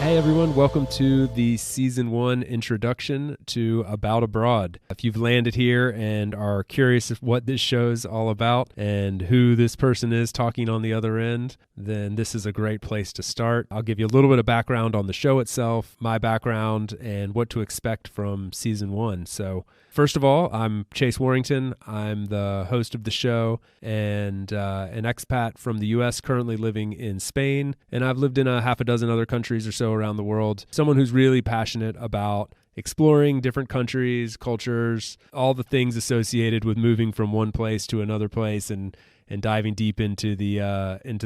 Hey everyone, welcome to the Season 1 introduction to About Abroad. If you've landed here and are curious of what this show's all about and who this person is talking on the other end, then this is a great place to start. I'll give you a little bit of background on the show itself, my background, and what to expect from Season 1. So first of all, I'm Chase Warrington. I'm the host of the show and an expat from the U.S., currently living in Spain. And I've lived in a half a dozen other countries or so around the world. Someone who's really passionate about exploring different countries, cultures, all the things associated with moving from one place to another place and diving deep into the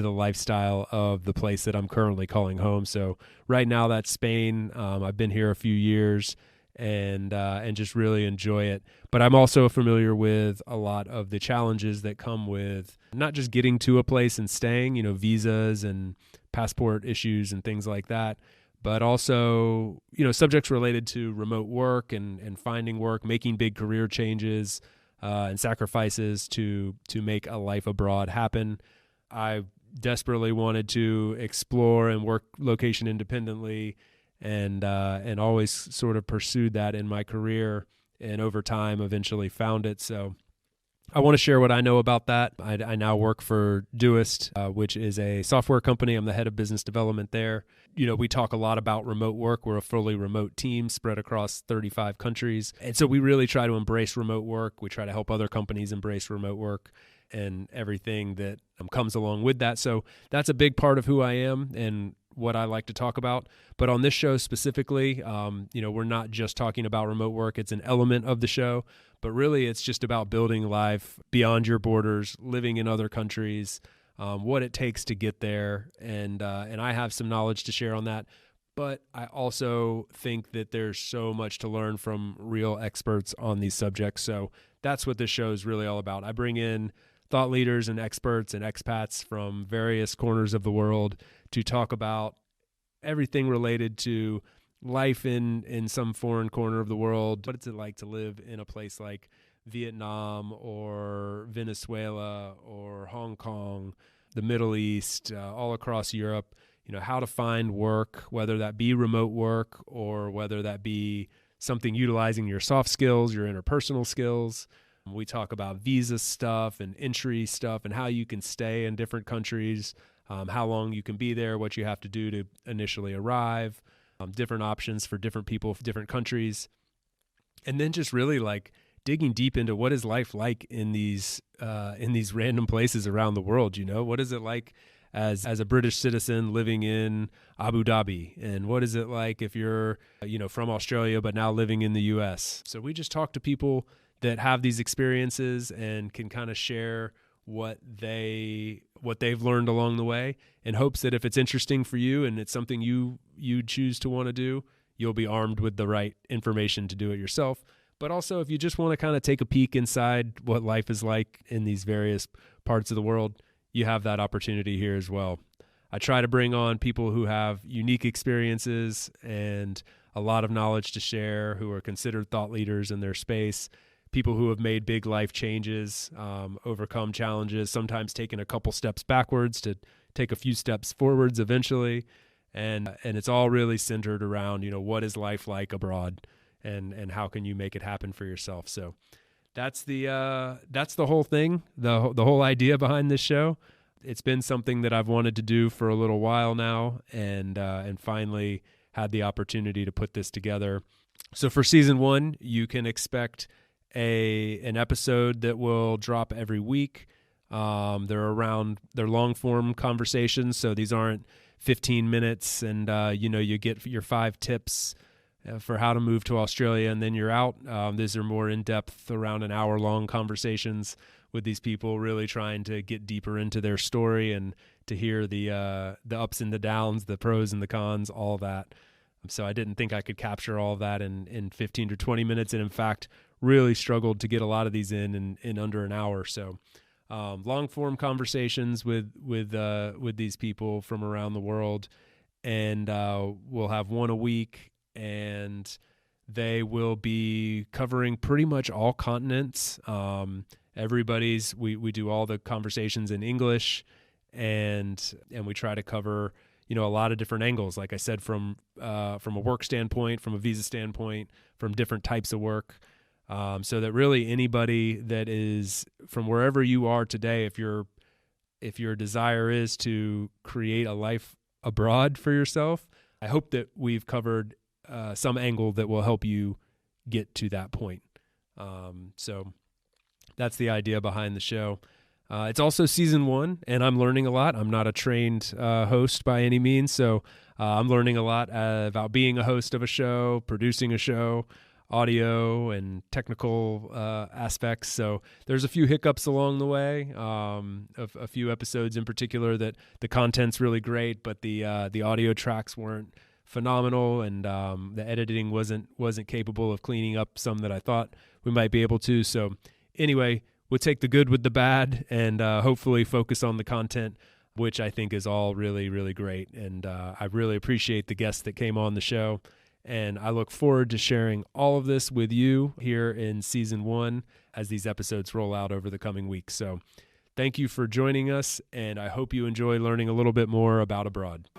lifestyle of the place that I'm currently calling home. So right now that's Spain. I've been here a few years and just really enjoy it. But I'm also familiar with a lot of the challenges that come with not just getting to a place and staying, visas and passport issues and things like that, but also, subjects related to remote work and finding work, making big career changes and sacrifices to make a life abroad happen. I desperately wanted to explore and work location independently and always sort of pursued that in my career, and over time eventually found it. So I want to share what I know about that. I now work for Doist, which is a software company. I'm the head of business development there. We talk a lot about remote work. We're a fully remote team spread across 35 countries. And so we really try to embrace remote work. We try to help other companies embrace remote work and everything that comes along with that. So that's a big part of who I am and what I like to talk about. But on this show specifically, we're not just talking about remote work. It's an element of the show, but really it's just about building life beyond your borders, living in other countries, what it takes to get there. And I have some knowledge to share on that. But I also think that there's so much to learn from real experts on these subjects. So that's what this show is really all about. I bring in thought leaders and experts and expats from various corners of the world to talk about everything related to life in some foreign corner of the world. What is it like to live in a place like Vietnam or Venezuela or Hong Kong, the Middle East, all across Europe, how to find work, whether that be remote work or whether that be something utilizing your soft skills, your interpersonal skills. We talk about visa stuff and entry stuff and how you can stay in different countries, how long you can be there, what you have to do to initially arrive, different options for different people, different countries. And then just really like digging deep into what is life like in these random places around the world. What is it like as a British citizen living in Abu Dhabi? And what is it like if you're, from Australia, but now living in the US? So we just talk to people that have these experiences and can kind of share what they've learned along the way, in hopes that if it's interesting for you and it's something you choose to want to do, you'll be armed with the right information to do it yourself. But also, if you just want to kind of take a peek inside what life is like in these various parts of the world, you have that opportunity here as well. I try to bring on people who have unique experiences and a lot of knowledge to share, who are considered thought leaders in their space, people who have made big life changes, overcome challenges, sometimes taken a couple steps backwards to take a few steps forwards eventually. And it's all really centered around, what is life like abroad and how can you make it happen for yourself. So that's the whole thing, the whole idea behind this show. It's been something that I've wanted to do for a little while now and finally had the opportunity to put this together. So for Season 1, you can expect an episode that will drop every week. They're long form conversations, so these aren't 15 minutes and you get your 5 tips for how to move to Australia and then you're out. These are more in-depth, around an hour-long conversations with these people, really trying to get deeper into their story and to hear the ups and the downs, the pros and the cons, all that. So I didn't think I could capture all of that in 15 to 20 minutes, and in fact really struggled to get a lot of these in under an hour. So long form conversations with these people from around the world, and we'll have one a week, and they will be covering pretty much all continents. We do all the conversations in English, and we try to cover a lot of different angles, like I said, from a work standpoint, from a visa standpoint, from different types of work. So that really anybody that is from wherever you are today, if your desire is to create a life abroad for yourself, I hope that we've covered some angle that will help you get to that point. So that's the idea behind the show. It's also season 1, and I'm learning a lot. I'm not a trained host by any means, so I'm learning a lot about being a host of a show, producing a show, audio and technical aspects. So there's a few hiccups along the way, a few episodes in particular that the content's really great, but the audio tracks weren't phenomenal, and the editing wasn't capable of cleaning up some that I thought we might be able to. So anyway, we'll take the good with the bad and hopefully focus on the content, which I think is all really, really great. And I really appreciate the guests that came on the show. And I look forward to sharing all of this with you here in season 1 as these episodes roll out over the coming weeks. So thank you for joining us, and I hope you enjoy learning a little bit more about abroad.